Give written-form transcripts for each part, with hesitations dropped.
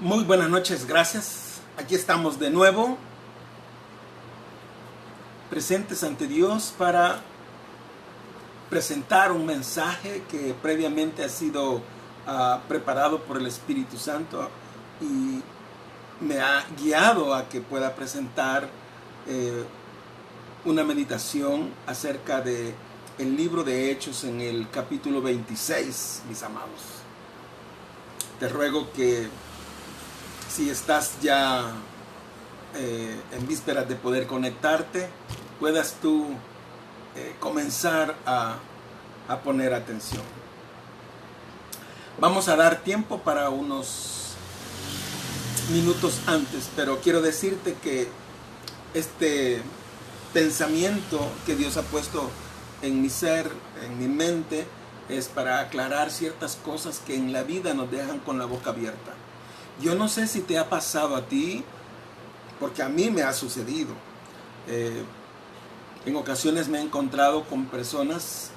Muy buenas noches, gracias. Aquí estamos de nuevo, presentes ante Dios para presentar un mensaje que previamente ha sido preparado por el Espíritu Santo y me ha guiado a que pueda presentar una meditación acerca de el libro de Hechos en el capítulo 26, mis amados. Te ruego que si estás ya en vísperas de poder conectarte, puedas tú comenzar a poner atención. Vamos a dar tiempo para unos minutos antes, pero quiero decirte que este pensamiento que Dios ha puesto en mi ser, en mi mente, es para aclarar ciertas cosas que en la vida nos dejan con la boca abierta. Yo no sé si te ha pasado a ti, porque a mí me ha sucedido. En ocasiones me he encontrado con personas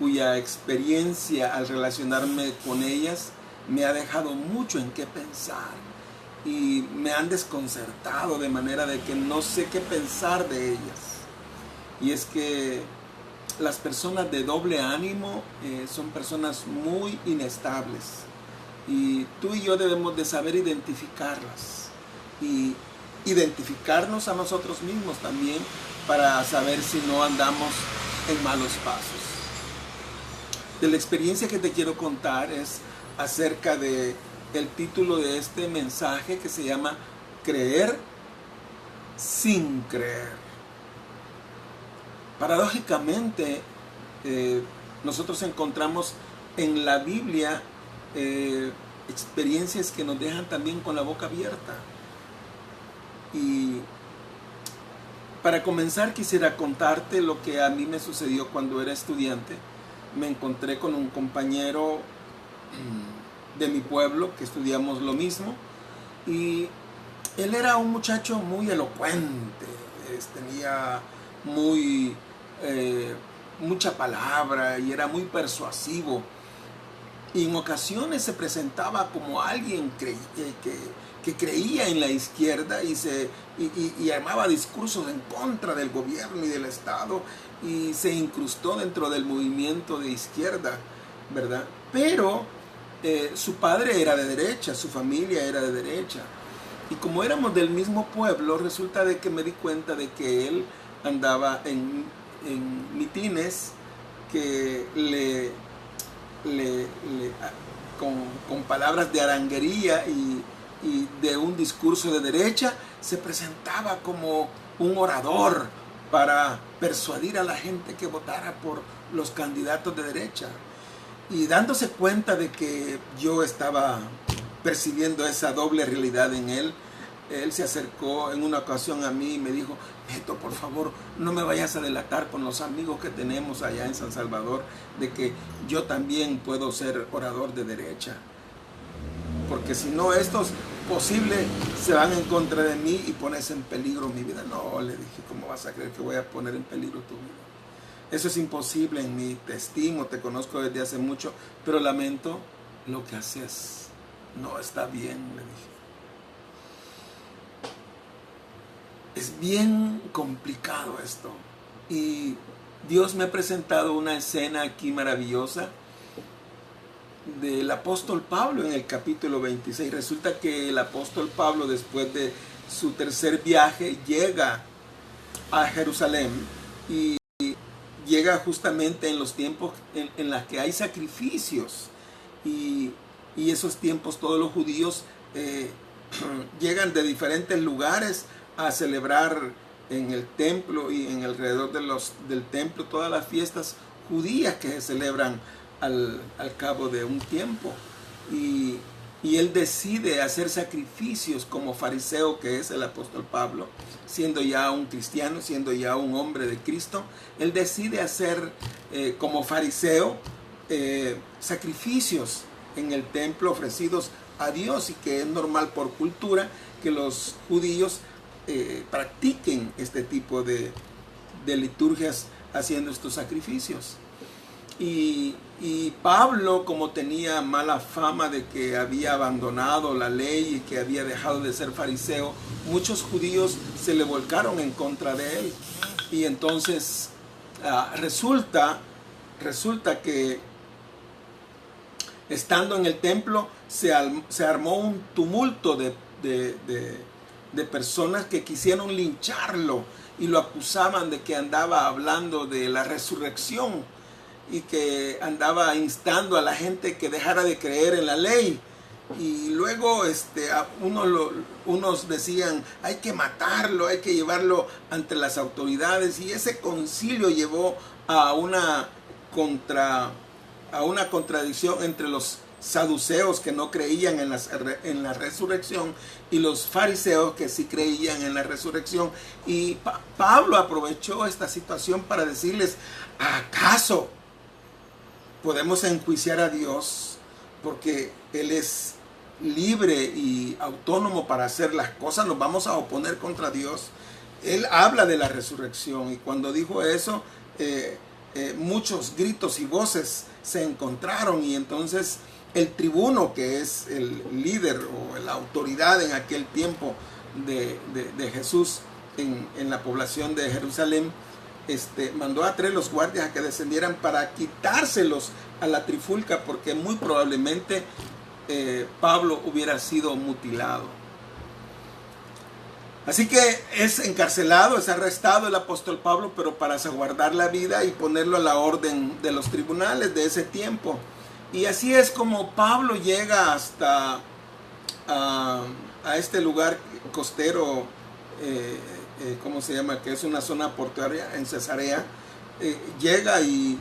cuya experiencia al relacionarme con ellas me ha dejado mucho en qué pensar y me han desconcertado de manera de que no sé qué pensar de ellas. Y es que las personas de doble ánimo son personas muy inestables. Y tú y yo debemos de saber identificarlas y identificarnos a nosotros mismos también para saber si no andamos en malos pasos. De la experiencia que te quiero contar es acerca de el título de este mensaje que se llama Creer sin creer. Paradójicamente, nosotros encontramos en la Biblia experiencias que nos dejan también con la boca abierta. Y para comenzar quisiera contarte lo que a mí me sucedió cuando era estudiante. Me encontré con un compañero de mi pueblo que estudiamos lo mismo y él era un muchacho muy elocuente, tenía mucha palabra y era muy persuasivo. Y en ocasiones se presentaba como alguien que creía en la izquierda y armaba discursos en contra del gobierno y del Estado y se incrustó dentro del movimiento de izquierda, ¿verdad? Pero su padre era de derecha, su familia era de derecha. Y como éramos del mismo pueblo, resulta de que me di cuenta de que él andaba en mitines que con palabras de aranguería y de un discurso de derecha, se presentaba como un orador para persuadir a la gente que votara por los candidatos de derecha. Y dándose cuenta de que yo estaba percibiendo esa doble realidad en él, él se acercó en una ocasión a mí y me dijo: Neto, por favor, no me vayas a delatar con los amigos que tenemos allá en San Salvador de que yo también puedo ser orador de derecha. Porque si no, estos posibles se van en contra de mí y pones en peligro mi vida. No, le dije, ¿cómo vas a creer que voy a poner en peligro tu vida? Eso es imposible en mí. Te estimo, te conozco desde hace mucho, pero lamento lo que haces. No está bien, le dije. Es bien complicado esto. Y Dios me ha presentado una escena aquí maravillosa del apóstol Pablo en el capítulo 26. Resulta que el apóstol Pablo, después de su tercer viaje, llega a Jerusalén y llega justamente en los tiempos en los que hay sacrificios. Y esos tiempos todos los judíos llegan de diferentes lugares a celebrar en el templo y en alrededor del templo todas las fiestas judías que se celebran al cabo de un tiempo. Y él decide hacer sacrificios como fariseo, que es el apóstol Pablo, siendo ya un cristiano, siendo ya un hombre de Cristo. Él decide hacer como fariseo sacrificios en el templo ofrecidos a Dios, y que es normal por cultura que los judíos practiquen este tipo de liturgias haciendo estos sacrificios. Y Y Pablo, como tenía mala fama de que había abandonado la ley y que había dejado de ser fariseo, muchos judíos se le volcaron en contra de él. Y entonces resulta que estando en el templo se armó un tumulto de personas que quisieron lincharlo y lo acusaban de que andaba hablando de la resurrección y que andaba instando a la gente que dejara de creer en la ley. Y luego unos decían, hay que matarlo, hay que llevarlo ante las autoridades, y ese concilio llevó a una contradicción entre los saduceos, que no creían en la resurrección, y los fariseos, que sí creían en la resurrección. Y Pablo aprovechó esta situación para decirles, ¿acaso podemos enjuiciar a Dios porque Él es libre y autónomo para hacer las cosas? ¿Nos vamos a oponer contra Dios? Él habla de la resurrección, y cuando dijo eso, muchos gritos y voces se encontraron, y entonces el tribuno, que es el líder o la autoridad en aquel tiempo de Jesús en la población de Jerusalén, mandó a traer los guardias a que descendieran para quitárselos a la trifulca, porque muy probablemente Pablo hubiera sido mutilado. Así que es encarcelado, es arrestado el apóstol Pablo, pero para salvaguardar la vida y ponerlo a la orden de los tribunales de ese tiempo. Y así es como Pablo llega hasta a este lugar costero, ¿cómo se llama? Que es una zona portuaria en Cesarea. Llega y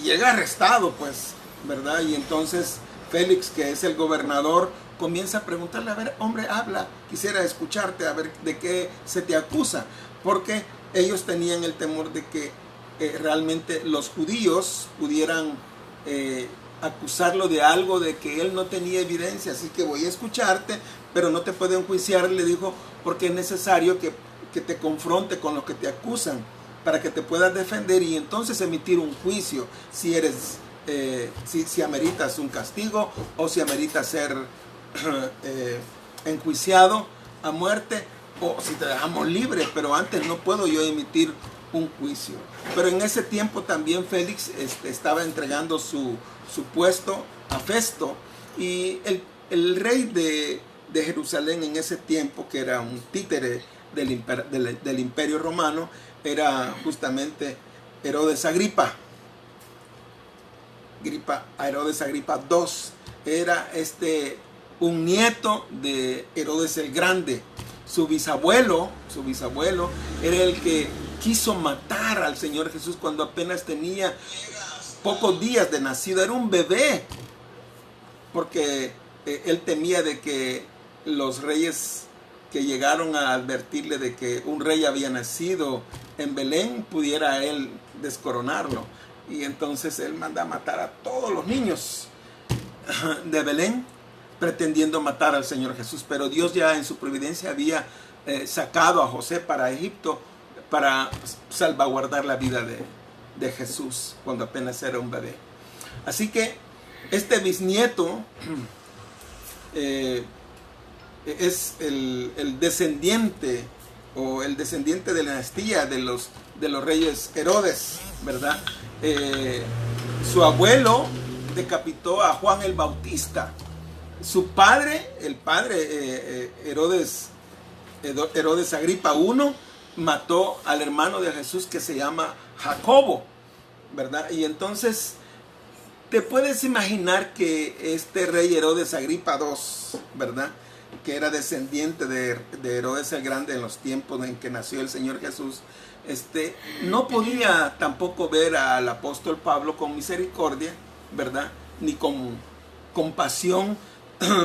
llega arrestado, pues, ¿verdad? Y entonces Félix, que es el gobernador, comienza a preguntarle, a ver, hombre, habla, quisiera escucharte, a ver de qué se te acusa, porque ellos tenían el temor de que realmente los judíos pudieran acusarlo de algo de que él no tenía evidencia. Así que voy a escucharte, pero no te puedo enjuiciar, le dijo, porque es necesario que te confronte con los que te acusan, para que te puedas defender y entonces emitir un juicio, si eres si ameritas un castigo o si ameritas ser enjuiciado a muerte, o si te dejamos libre, pero antes no puedo yo emitir un juicio. Pero en ese tiempo también Félix estaba entregando su puesto a Festo, y el rey de Jerusalén en ese tiempo, que era un títere del imperio romano, era justamente Herodes Agripa. Herodes Agripa II era un nieto de Herodes el Grande. Su bisabuelo era el que quiso matar al Señor Jesús cuando apenas tenía pocos días de nacido. Era un bebé, porque él temía de que los reyes que llegaron a advertirle de que un rey había nacido en Belén, pudiera él descoronarlo. Y entonces él manda a matar a todos los niños de Belén, pretendiendo matar al Señor Jesús. Pero Dios ya en su providencia había sacado a José para Egipto para salvaguardar la vida de Jesús cuando apenas era un bebé. Así que este bisnieto es el descendiente, o el descendiente de la dinastía de los reyes Herodes, ¿verdad? Su abuelo decapitó a Juan el Bautista. Su padre, Herodes Agripa I, mató al hermano de Jesús, que se llama Jacobo, ¿verdad? Y entonces te puedes imaginar que este rey Herodes Agripa II, ¿verdad?, que era descendiente de Herodes el Grande en los tiempos en que nació el Señor Jesús, no podía tampoco ver al apóstol Pablo con misericordia, ¿verdad?, ni con compasión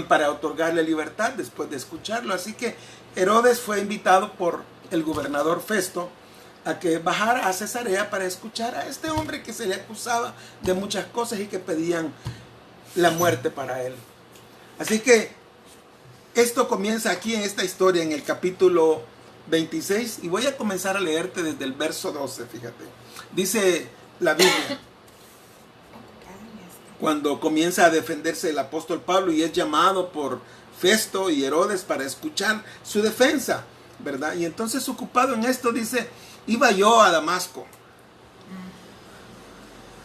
para otorgarle libertad después de escucharlo. Así que Herodes fue invitado por el gobernador Festo a que bajara a Cesarea para escuchar a este hombre que se le acusaba de muchas cosas y que pedían la muerte para él. Así que esto comienza aquí en esta historia, en el capítulo 26, y voy a comenzar a leerte desde el verso 12, fíjate. Dice la Biblia: cuando comienza a defenderse el apóstol Pablo y es llamado por Festo y Herodes para escuchar su defensa, ¿verdad? Y entonces, ocupado en esto, dice, iba yo a Damasco.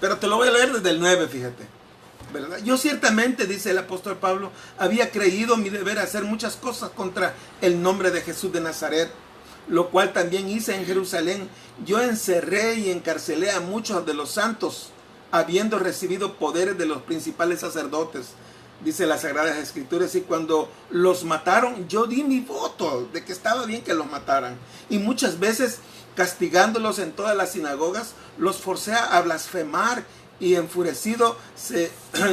Pero te lo voy a leer desde el 9, fíjate, ¿verdad? Yo ciertamente, dice el apóstol Pablo, había creído mi deber hacer muchas cosas contra el nombre de Jesús de Nazaret, lo cual también hice en Jerusalén. Yo encerré y encarcelé a muchos de los santos, habiendo recibido poderes de los principales sacerdotes, dice las Sagradas Escrituras, y cuando los mataron, yo di mi voto de que estaba bien que los mataran. Y muchas veces, castigándolos en todas las sinagogas, los forcé a blasfemar, y enfurecido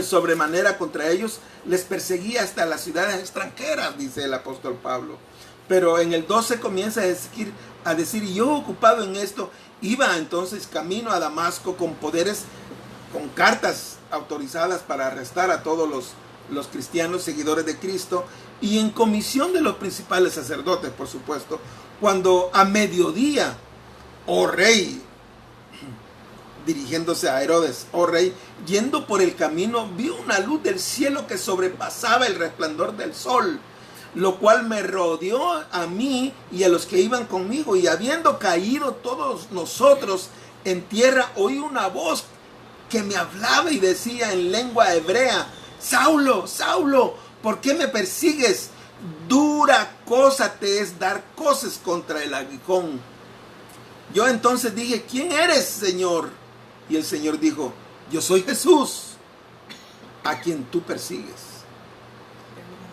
sobremanera contra ellos, les perseguía hasta las ciudades extranjeras, dice el apóstol Pablo. Pero en el 12 comienza a decir, y yo ocupado en esto, iba entonces camino a Damasco con poderes, con cartas autorizadas para arrestar a todos los cristianos seguidores de Cristo, y en comisión de los principales sacerdotes, por supuesto, cuando a mediodía, oh rey, dirigiéndose a Herodes, oh rey, yendo por el camino, vi una luz del cielo que sobrepasaba el resplandor del sol, lo cual me rodeó a mí y a los que iban conmigo, y habiendo caído todos nosotros en tierra, oí una voz que me hablaba y decía en lengua hebrea, Saulo, Saulo, ¿por qué me persigues? Dura cosa te es dar coces contra el aguijón. Yo entonces dije, ¿quién eres, Señor? Y el Señor dijo, yo soy Jesús, a quien tú persigues.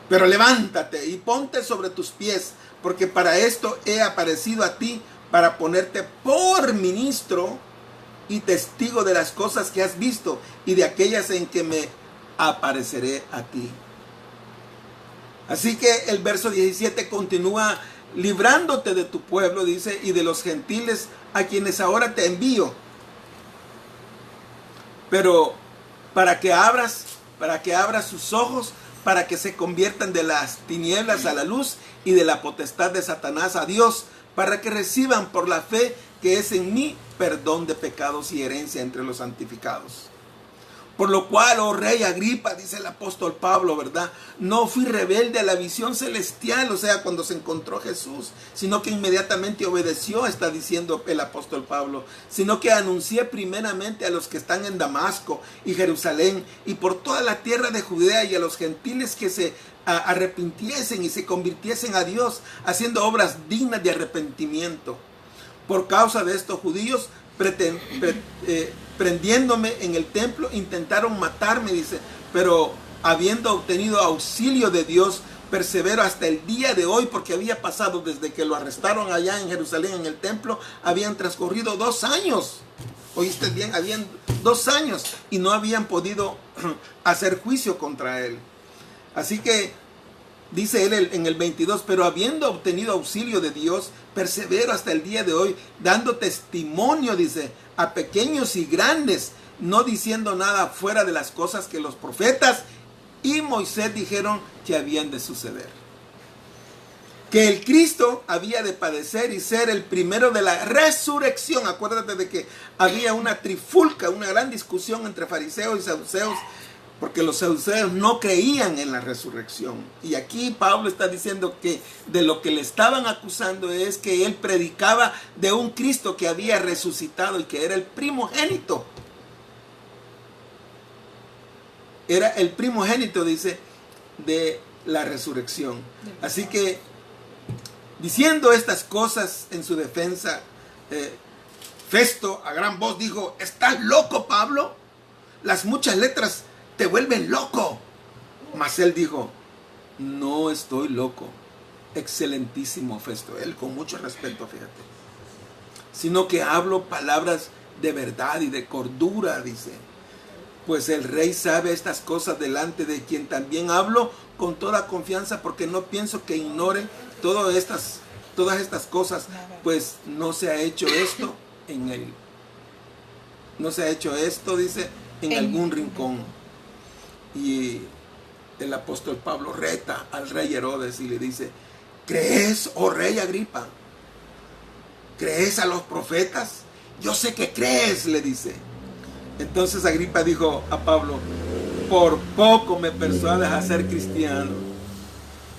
Pero levántate y ponte sobre tus pies, porque para esto he aparecido a ti, para ponerte por ministro y testigo de las cosas que has visto y de aquellas en que me apareceré a ti. Así que el verso 17 continúa, librándote de tu pueblo, dice, y de los gentiles a quienes ahora te envío. Pero para que abras sus ojos, para que se conviertan de las tinieblas a la luz y de la potestad de Satanás a Dios, para que reciban por la fe que es en mí perdón de pecados y herencia entre los santificados. Por lo cual, oh rey Agripa, dice el apóstol Pablo, ¿verdad? No fui rebelde a la visión celestial, o sea, cuando se encontró Jesús, sino que inmediatamente obedeció, está diciendo el apóstol Pablo, sino que anuncié primeramente a los que están en Damasco y Jerusalén y por toda la tierra de Judea y a los gentiles que se arrepintiesen y se convirtiesen a Dios, haciendo obras dignas de arrepentimiento. Por causa de estos judíos, prendiéndome en el templo, intentaron matarme, dice, pero habiendo obtenido auxilio de Dios, persevero hasta el día de hoy, porque había pasado desde que lo arrestaron allá en Jerusalén, en el templo, habían transcurrido 2 años. ¿Oíste bien? Habían 2 años y no habían podido hacer juicio contra él. Así que dice él en el 22, pero habiendo obtenido auxilio de Dios, persevero hasta el día de hoy, dando testimonio, dice, a pequeños y grandes, no diciendo nada fuera de las cosas que los profetas y Moisés dijeron que habían de suceder. Que el Cristo había de padecer y ser el primero de la resurrección. Acuérdate de que había una trifulca, una gran discusión entre fariseos y saduceos, porque los saduceos no creían en la resurrección. Y aquí Pablo está diciendo que de lo que le estaban acusando es que él predicaba de un Cristo que había resucitado y que era el primogénito. Era el primogénito, dice, de la resurrección. Así que, diciendo estas cosas en su defensa, Festo a gran voz dijo, ¿estás loco, Pablo? Las muchas letras te vuelven loco. Mas él dijo, no estoy loco, excelentísimo Festo. Él con mucho respeto, fíjate. Sino que hablo palabras de verdad y de cordura, dice. Pues el rey sabe estas cosas delante de quien también hablo con toda confianza, porque no pienso que ignore todas estas cosas, pues no se ha hecho esto dice, en algún rincón. Y el apóstol Pablo reta al rey Herodes y le dice, ¿crees, oh rey Agripa? ¿Crees a los profetas? Yo sé que crees, le dice. Entonces Agripa dijo a Pablo, por poco me persuades a ser cristiano.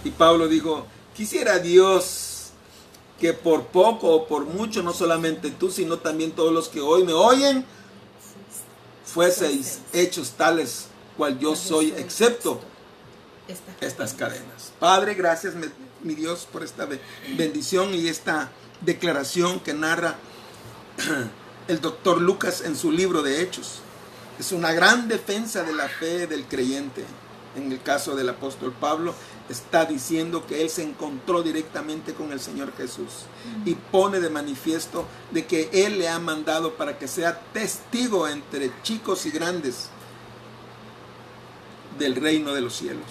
Y Pablo dijo, quisiera Dios que por poco o por mucho, no solamente tú, sino también todos los que hoy me oyen, fueseis hechos tales cual yo soy, excepto estas cadenas. Padre, gracias, mi Dios, por esta bendición y esta declaración que narra el doctor Lucas en su libro de Hechos. Es una gran defensa de la fe del creyente. En el caso del apóstol Pablo, está diciendo que él se encontró directamente con el Señor Jesús y pone de manifiesto de que él le ha mandado para que sea testigo entre chicos y grandes del reino de los cielos.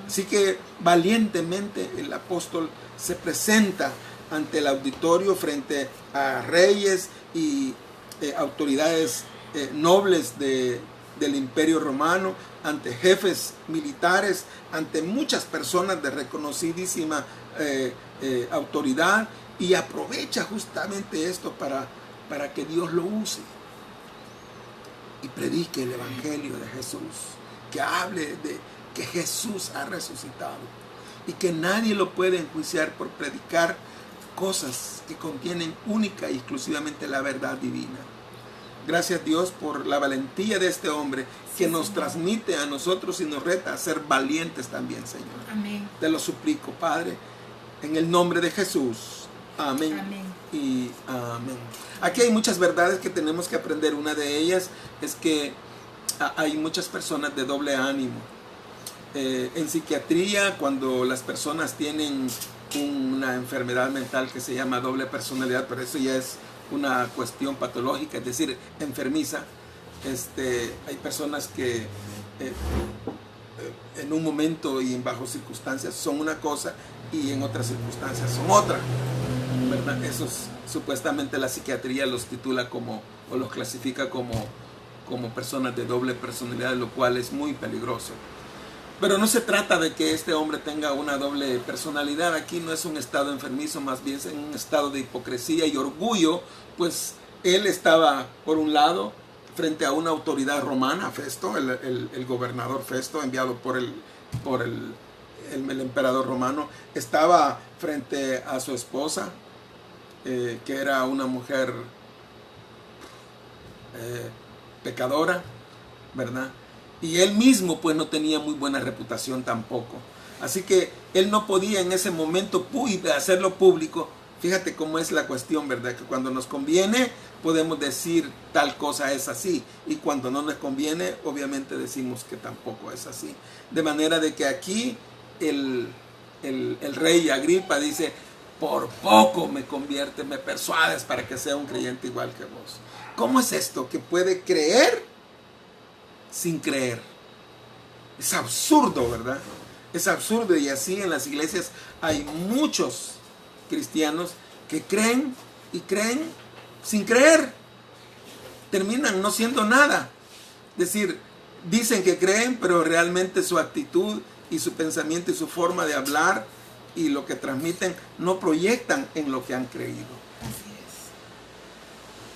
Así que valientemente el apóstol se presenta ante el auditorio frente a reyes y autoridades nobles del imperio romano, ante jefes militares, ante muchas personas de reconocidísima autoridad, y aprovecha justamente esto para que Dios lo use y predique el evangelio de Jesús, que hable de que Jesús ha resucitado y que nadie lo puede enjuiciar por predicar cosas que contienen única y exclusivamente la verdad divina. Gracias, Dios, por la valentía de este hombre que nos transmite a nosotros y nos reta a ser valientes también, Señor. Amén. Te lo suplico, Padre, en el nombre de Jesús. Amén. Amén. Y amén. Aquí hay muchas verdades que tenemos que aprender. Una de ellas es que hay muchas personas de doble ánimo. En psiquiatría, cuando las personas tienen una enfermedad mental que se llama doble personalidad, pero eso ya es una cuestión patológica, es decir, enfermiza. Hay personas que en un momento y bajo circunstancias son una cosa y en otras circunstancias son otra, ¿verdad? Esos supuestamente la psiquiatría los titula como, o los clasifica como personas de doble personalidad, lo cual es muy peligroso. Pero no se trata de que este hombre tenga una doble personalidad. Aquí no es un estado enfermizo, más bien es un estado de hipocresía y orgullo, pues él estaba, por un lado, frente a una autoridad romana, Festo, el gobernador Festo, enviado por el emperador romano. Estaba frente a su esposa, que era una mujer pecadora, ¿verdad? Y él mismo pues no tenía muy buena reputación tampoco. Así que él no podía en ese momento hacerlo público. Fíjate cómo es la cuestión, ¿verdad? Que cuando nos conviene podemos decir tal cosa es así. Y cuando no nos conviene, obviamente decimos que tampoco es así. De manera de que aquí el rey Agripa dice, por poco me persuades para que sea un creyente igual que vos. ¿Cómo es esto? Que puede creer sin creer. Es absurdo, ¿verdad? Es absurdo, y así en las iglesias hay muchos cristianos que creen y creen sin creer. Terminan no siendo nada. Es decir, dicen que creen, pero realmente su actitud y su pensamiento y su forma de hablar y lo que transmiten no proyectan en lo que han creído.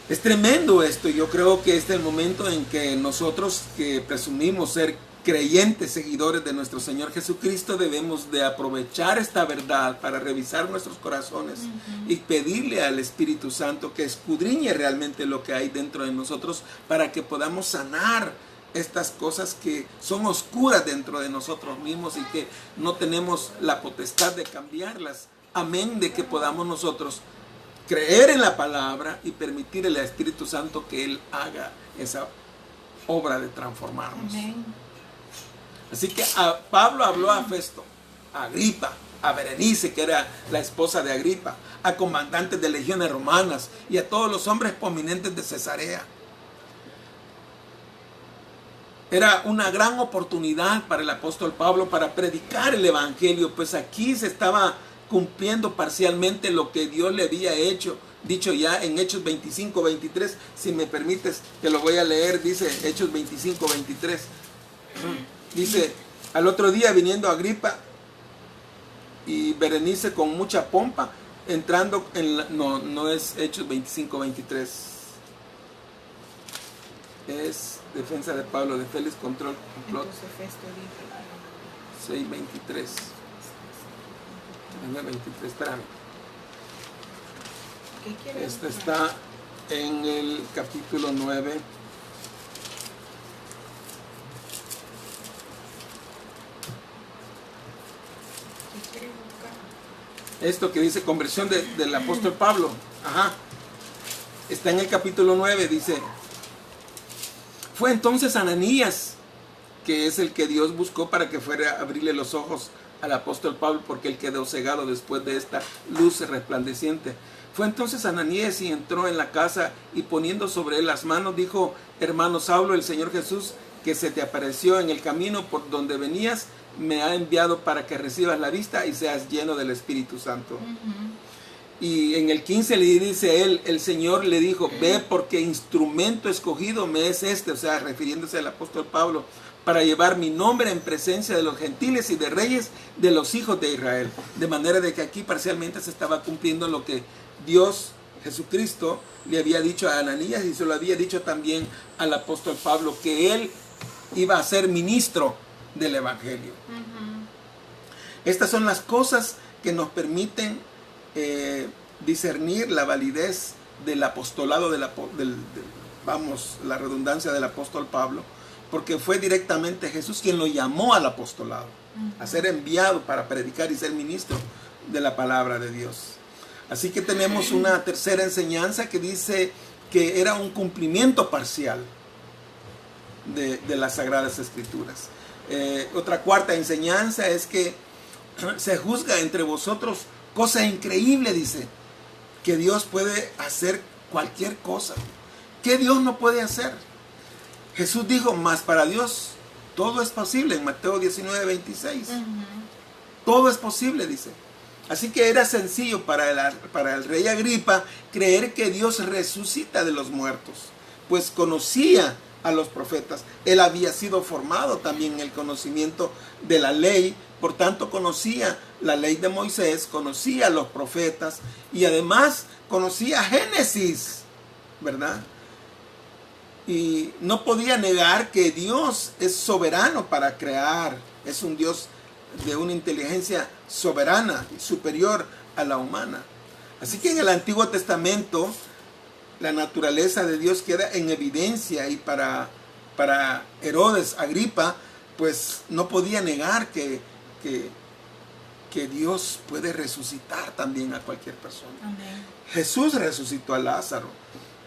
Es tremendo esto. Yo creo que este es el momento en que nosotros, que presumimos ser creyentes, seguidores de nuestro Señor Jesucristo, debemos de aprovechar esta verdad para revisar nuestros corazones y pedirle al Espíritu Santo que escudriñe realmente lo que hay dentro de nosotros, para que podamos sanar estas cosas que son oscuras dentro de nosotros mismos y que no tenemos la potestad de cambiarlas. Amén, de que podamos nosotros creer en la palabra y permitirle al Espíritu Santo que Él haga esa obra de transformarnos. Amén. Así que Pablo habló a Festo, a Agripa, a Berenice, que era la esposa de Agripa, a comandantes de legiones romanas y a todos los hombres prominentes de Cesarea. Era una gran oportunidad para el apóstol Pablo para predicar el evangelio, pues aquí se estaba cumpliendo parcialmente lo que Dios le había dicho ya en Hechos 25, 23. Si me permites, que lo voy a leer. Dice Hechos 25, 23. Dice, al otro día viniendo Agripa y Berenice con mucha pompa, entrando no es Hechos 25, 23. Es defensa de Pablo de Félix contra el complot. Entonces Festo dijo, 6:23. 23, espérame. ¿qué quiere Este decir? está en el capítulo 9. ¿Qué quiere buscar? Esto que dice conversión del apóstol Pablo. Ajá. Está en el capítulo 9, dice. Fue entonces Ananías, que es el que Dios buscó para que fuera a abrirle los ojos al apóstol Pablo, porque él quedó cegado después de esta luz resplandeciente. Fue entonces Ananías y entró en la casa y poniendo sobre él las manos, dijo: hermano Saulo, el Señor Jesús, que se te apareció en el camino por donde venías, me ha enviado para que recibas la vista y seas lleno del Espíritu Santo. Y en el 15 le dice él, el Señor le dijo: ve, porque instrumento escogido me es este, o sea, refiriéndose al apóstol Pablo, para llevar mi nombre en presencia de los gentiles y de reyes de los hijos de Israel. De manera de que aquí parcialmente se estaba cumpliendo lo que Dios, Jesucristo, le había dicho a Ananías, y se lo había dicho también al apóstol Pablo, que él iba a ser ministro del Evangelio. Estas son las cosas que nos permiten discernir la validez del apostolado, la redundancia del apóstol Pablo, porque fue directamente Jesús quien lo llamó al apostolado, a ser enviado para predicar y ser ministro de la palabra de Dios. Así que tenemos una tercera enseñanza que dice que era un cumplimiento parcial de las Sagradas Escrituras. Otra cuarta enseñanza es que se juzga entre vosotros cosa increíble, dice, que Dios puede hacer cualquier cosa. ¿Qué Dios no puede hacer? Jesús dijo: mas para Dios todo es posible, en Mateo 19:26. Todo es posible, dice. Así que era sencillo para el rey Agripa creer que Dios resucita de los muertos, pues conocía a los profetas. Él había sido formado también en el conocimiento de la ley, por tanto conocía la ley de Moisés, conocía a los profetas y además conocía Génesis, ¿verdad? Y no podía negar que Dios es soberano para crear, es un Dios de una inteligencia soberana, superior a la humana. Así que en el Antiguo Testamento la naturaleza de Dios queda en evidencia, y para Herodes Agripa pues no podía negar que Dios puede resucitar también a cualquier persona. Amén. Jesús resucitó a Lázaro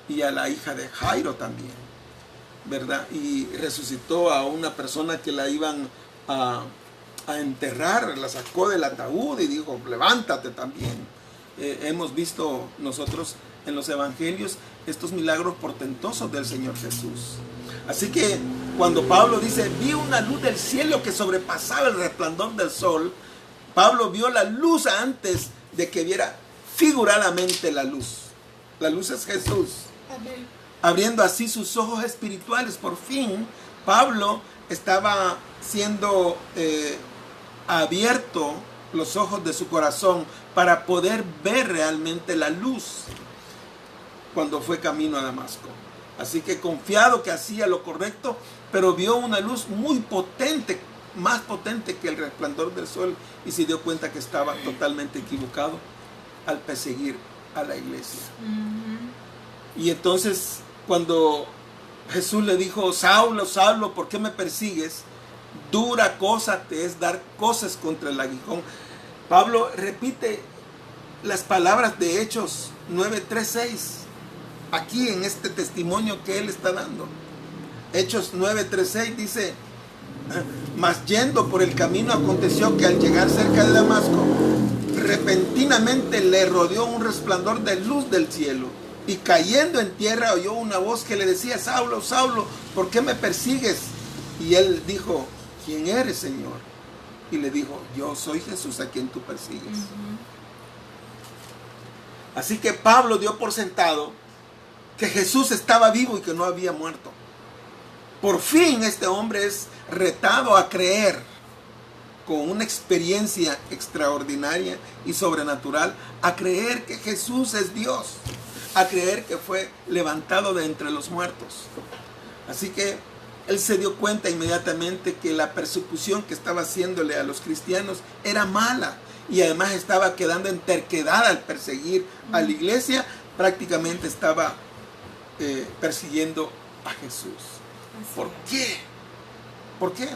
y a la hija de Jairo también, ¿verdad? Y resucitó a una persona que la iban a enterrar, la sacó del ataúd y dijo: levántate también. Hemos visto nosotros en los evangelios estos milagros portentosos del Señor Jesús. Así que cuando Pablo dice: vi una luz del cielo que sobrepasaba el resplandor del sol, Pablo vio la luz antes de que viera figuradamente la luz. La luz es Jesús. Amén. Abriendo así sus ojos espirituales. Por fin Pablo estaba siendo abierto los ojos de su corazón para poder ver realmente la luz cuando fue camino a Damasco. Así que confiado que hacía lo correcto, pero vio una luz muy potente, más potente que el resplandor del sol, y se dio cuenta que estaba totalmente equivocado al perseguir a la iglesia. Y entonces cuando Jesús le dijo: Saulo, Saulo, ¿por qué me persigues? Dura cosa te es dar cosas contra el aguijón. Pablo repite las palabras de Hechos 9:3-6 aquí en este testimonio que él está dando. Hechos 9:3-6 dice: mas yendo por el camino aconteció que al llegar cerca de Damasco, repentinamente le rodeó un resplandor de luz del cielo, y cayendo en tierra oyó una voz que le decía: Saulo, Saulo, ¿por qué me persigues? Y él dijo: ¿quién eres, Señor? Y le dijo: yo soy Jesús a quien tú persigues. Así que Pablo dio por sentado que Jesús estaba vivo y que no había muerto. Por fin este hombre es retado a creer, con una experiencia extraordinaria y sobrenatural, a creer que Jesús es Dios, a creer que fue levantado de entre los muertos. Así que él se dio cuenta inmediatamente que la persecución que estaba haciéndole a los cristianos era mala. Y además estaba quedando en terquedad al perseguir a la iglesia. Prácticamente estaba persiguiendo a Jesús. ¿Por qué? ¿Por qué?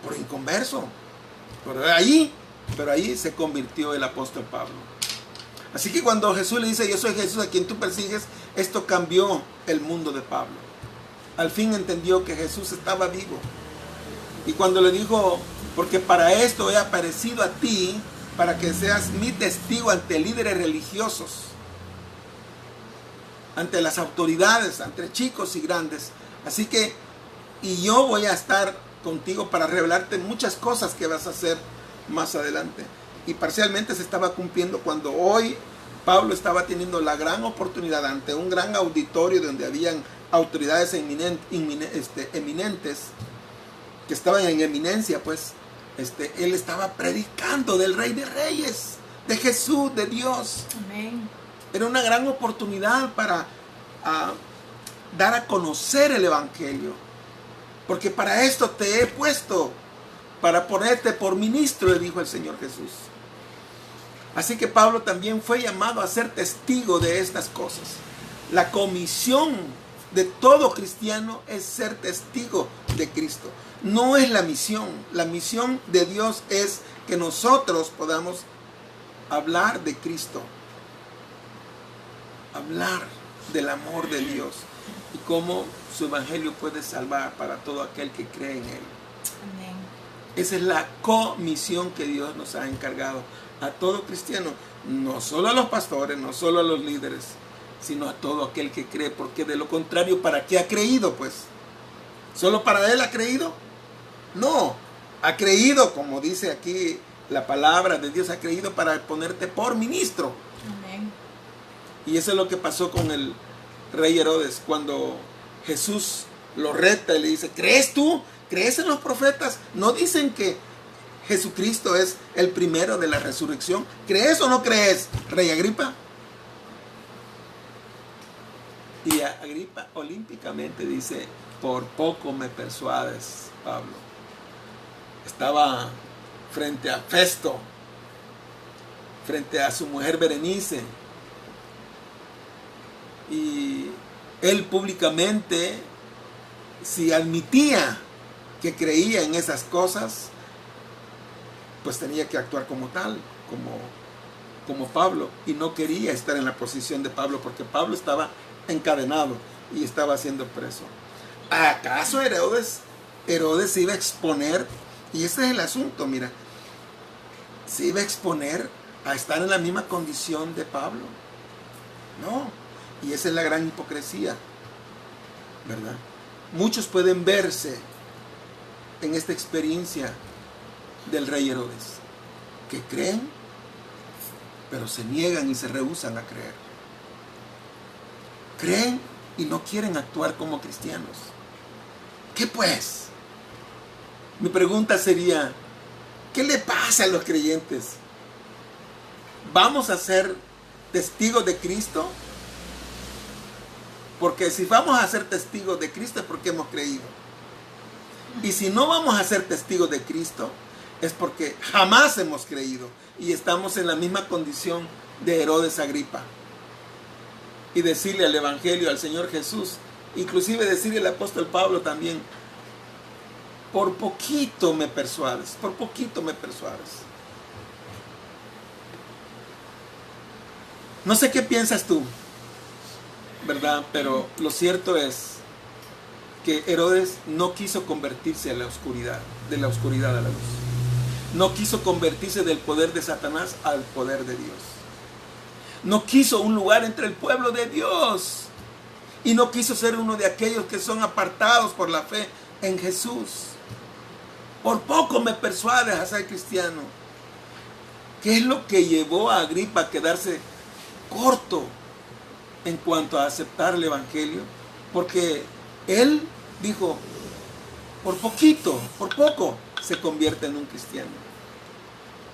Por inconverso. Pero ahí se convirtió el apóstol Pablo. Así que cuando Jesús le dice, yo soy Jesús a quien tú persigues, esto cambió el mundo de Pablo. Al fin entendió que Jesús estaba vivo. Y cuando le dijo, porque para esto he aparecido a ti, para que seas mi testigo ante líderes religiosos, ante las autoridades, ante chicos y grandes. Así que, y yo voy a estar contigo para revelarte muchas cosas que vas a hacer más adelante. Y parcialmente se estaba cumpliendo cuando hoy Pablo estaba teniendo la gran oportunidad ante un gran auditorio donde habían autoridades eminentes que estaban en eminencia, pues él estaba predicando del Rey de Reyes, de Jesús, de Dios. Amén. Era una gran oportunidad para dar a conocer el Evangelio. Porque para esto te he puesto, para ponerte por ministro, le dijo el Señor Jesús. Así que Pablo también fue llamado a ser testigo de estas cosas. La comisión de todo cristiano es ser testigo de Cristo. No es la misión. La misión de Dios es que nosotros podamos hablar de Cristo. Hablar del amor de Dios y cómo su evangelio puede salvar para todo aquel que cree en él. Amén. Esa es la comisión que Dios nos ha encargado a todo cristiano, no solo a los pastores, no solo a los líderes, sino a todo aquel que cree, porque de lo contrario, ¿para qué ha creído? Pues, ¿solo para él ha creído? No, ha creído, como dice aquí la palabra de Dios, ha creído para ponerte por ministro. Amén. Y eso es lo que pasó con el rey Herodes, cuando Jesús lo reta y le dice, ¿crees tú? ¿Crees en los profetas? ¿No dicen que Jesucristo es el primero de la resurrección? ¿Crees o no crees, rey Agripa? Y Agripa olímpicamente dice, por poco me persuades, Pablo. Estaba frente a Festo, frente a su mujer Berenice, y él públicamente, si admitía que creía en esas cosas, pues tenía que actuar como tal, como Pablo, y no quería estar en la posición de Pablo, porque Pablo estaba encadenado y estaba siendo preso. ¿Acaso Herodes se iba a exponer? Y ese es el asunto, mira, se iba a exponer a estar en la misma condición de Pablo. No, y esa es la gran hipocresía, ¿verdad? Muchos pueden verse en esta experiencia del rey Herodes, que creen, pero se niegan y se rehúsan a creer. Creen y no quieren actuar como cristianos. ¿Qué pues? Mi pregunta sería, ¿qué le pasa a los creyentes? ¿Vamos a ser testigos de Cristo? Porque si vamos a ser testigos de Cristo es porque hemos creído. Y si no vamos a ser testigos de Cristo es porque jamás hemos creído y estamos en la misma condición de Herodes Agripa. Y decirle al Evangelio, al Señor Jesús, inclusive decirle al apóstol Pablo también, por poquito me persuades, por poquito me persuades. No sé qué piensas tú, ¿verdad? Pero lo cierto es que Herodes no quiso convertirse a la oscuridad, de la oscuridad a la luz. No quiso convertirse del poder de Satanás al poder de Dios. No quiso un lugar entre el pueblo de Dios. Y no quiso ser uno de aquellos que son apartados por la fe en Jesús. Por poco me persuades a ser cristiano. ¿Qué es lo que llevó a Agripa a quedarse corto en cuanto a aceptar el Evangelio? Porque él dijo, por poquito, por poco se convierte en un cristiano.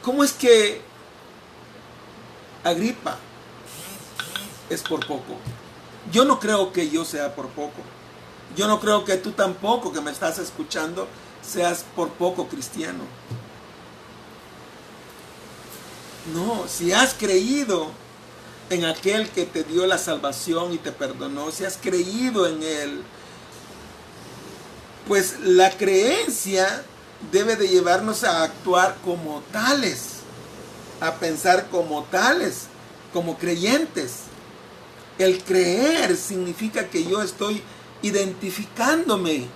¿Cómo es que Agripa es por poco? Yo no creo que yo sea por poco. Yo no creo que tú tampoco, que me estás escuchando, seas por poco cristiano. No, si has creído en aquel que te dio la salvación y te perdonó, si has creído en Él, pues la creencia debe de llevarnos a actuar como tales, a pensar como tales, como creyentes. El creer significa que yo estoy identificándome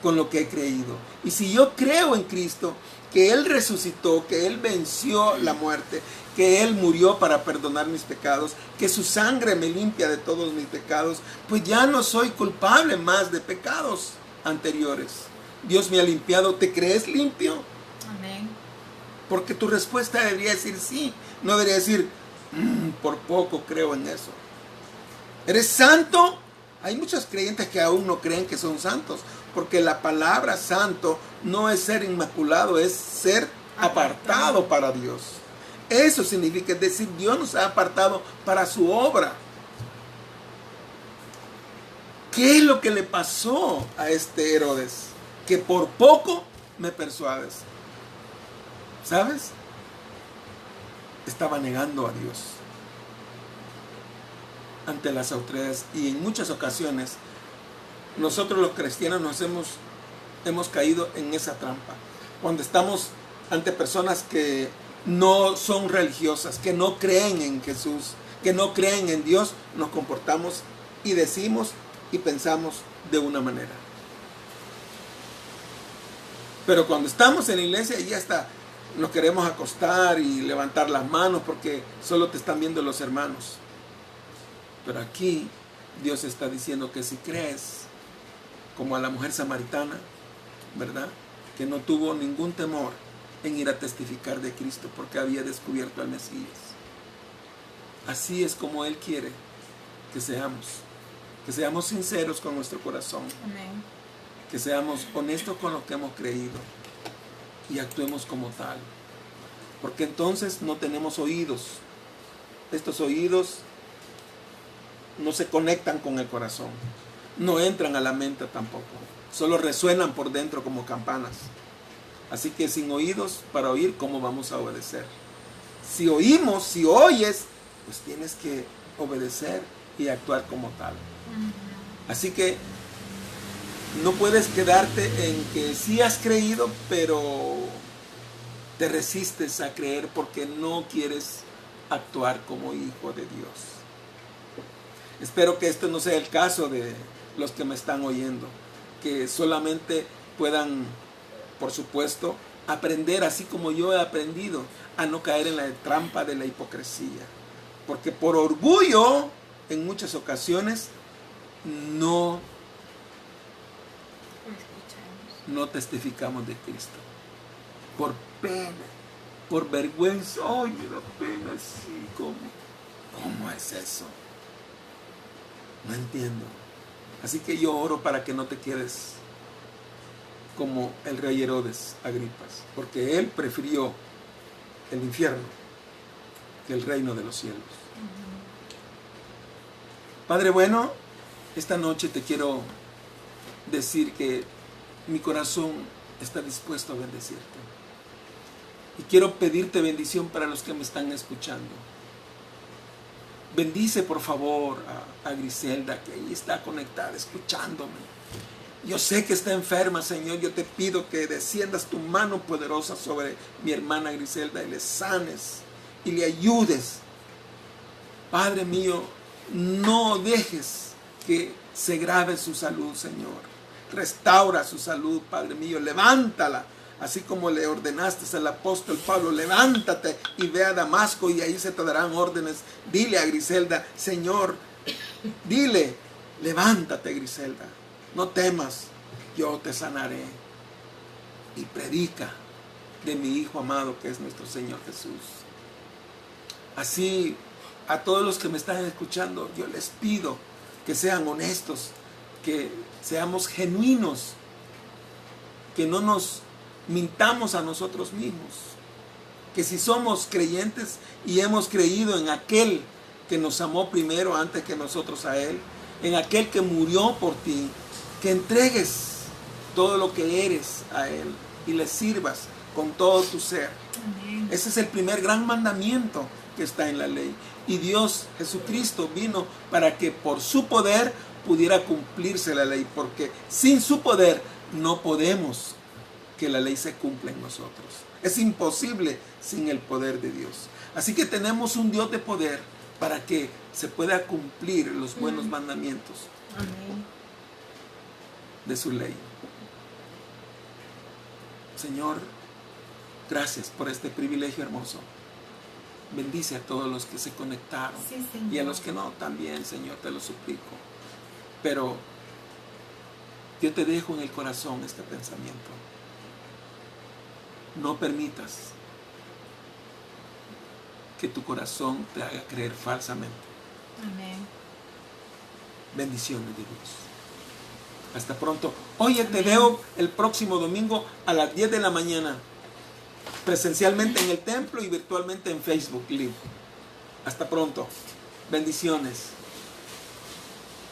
con lo que he creído. Y si yo creo en Cristo, que Él resucitó, que Él venció la muerte, que Él murió para perdonar mis pecados, que su sangre me limpia de todos mis pecados, pues ya no soy culpable más de pecados anteriores. Dios me ha limpiado. ¿Te crees limpio? Amén. Porque tu respuesta debería decir sí, no debería decir por poco creo en eso. ¿Eres santo? Hay muchos creyentes que aún no creen que son santos, porque la palabra santo no es ser inmaculado, es ser apartado para Dios. Eso significa, es decir, Dios nos ha apartado para su obra. ¿Qué es lo que le pasó a este Herodes? Que por poco me persuades. ¿Sabes? Estaba negando a Dios ante las autoridades, y en muchas ocasiones nosotros los cristianos nos hemos caído en esa trampa. Cuando estamos ante personas que no son religiosas, que no creen en Jesús, que no creen en Dios, nos comportamos y decimos y pensamos de una manera. Pero cuando estamos en la iglesia, ya está, nos queremos acostar y levantar las manos porque solo te están viendo los hermanos. Pero aquí Dios está diciendo que si crees, como a la mujer samaritana, ¿verdad?, que no tuvo ningún temor en ir a testificar de Cristo porque había descubierto al Mesías. Así es como Él quiere que seamos sinceros con nuestro corazón. Amén. Que seamos honestos con lo que hemos creído y actuemos como tal. Porque entonces no tenemos oídos. Estos oídos no se conectan con el corazón, no entran a la mente tampoco, solo resuenan por dentro como campanas. Así que sin oídos para oír, ¿cómo vamos a obedecer? Si oímos, si oyes, pues tienes que obedecer y actuar como tal. Así que no puedes quedarte en que sí has creído, pero te resistes a creer porque no quieres actuar como hijo de Dios. Espero que esto no sea el caso de los que me están oyendo, que solamente puedan, por supuesto, aprender así como yo he aprendido a no caer en la trampa de la hipocresía. Porque por orgullo, en muchas ocasiones, no testificamos de Cristo. Por pena, por vergüenza. ¡Ay, me da pena! Sí, ¿cómo es eso? No entiendo. Así que yo oro para que no te quedes como el rey Herodes Agripas, porque él prefirió el infierno que el reino de los cielos. Padre bueno, esta noche te quiero decir que mi corazón está dispuesto a bendecirte. Y quiero pedirte bendición para los que me están escuchando. Bendice por favor a Griselda, que ahí está conectada, escuchándome. Yo sé que está enferma, Señor. Yo te pido que desciendas tu mano poderosa sobre mi hermana Griselda y le sanes y le ayudes. Padre mío, no dejes que se grave su salud, Señor. Restaura su salud, Padre mío. Levántala. Así como le ordenaste al apóstol Pablo, levántate y ve a Damasco y ahí se te darán órdenes. Dile a Griselda, Señor, dile, levántate, Griselda, no temas, yo te sanaré. Y predica de mi Hijo amado que es nuestro Señor Jesús. Así, a todos los que me están escuchando, yo les pido que sean honestos, que seamos genuinos, que no nos mintamos a nosotros mismos, que si somos creyentes y hemos creído en aquel que nos amó primero antes que nosotros a Él, en aquel que murió por ti, que entregues todo lo que eres a Él y le sirvas con todo tu ser. Amén. Ese es el primer gran mandamiento que está en la ley. Y Dios, Jesucristo, vino para que por su poder pudiera cumplirse la ley, porque sin su poder no podemos que la ley se cumpla en nosotros. Es imposible sin el poder de Dios. Así que tenemos un Dios de poder para que se pueda cumplir los buenos mandamientos Amén. de su ley. Señor, gracias por este privilegio hermoso. Bendice a todos los que se conectaron Sí, Señor. y a los que no también, Señor, te lo suplico. Pero yo te dejo en el corazón este pensamiento. No permitas que tu corazón te haga creer falsamente. Amén. Bendiciones de Dios. Hasta pronto. Oye, te veo el próximo domingo a las 10 de la mañana, presencialmente en el templo y virtualmente en Facebook Live. Hasta pronto. Bendiciones.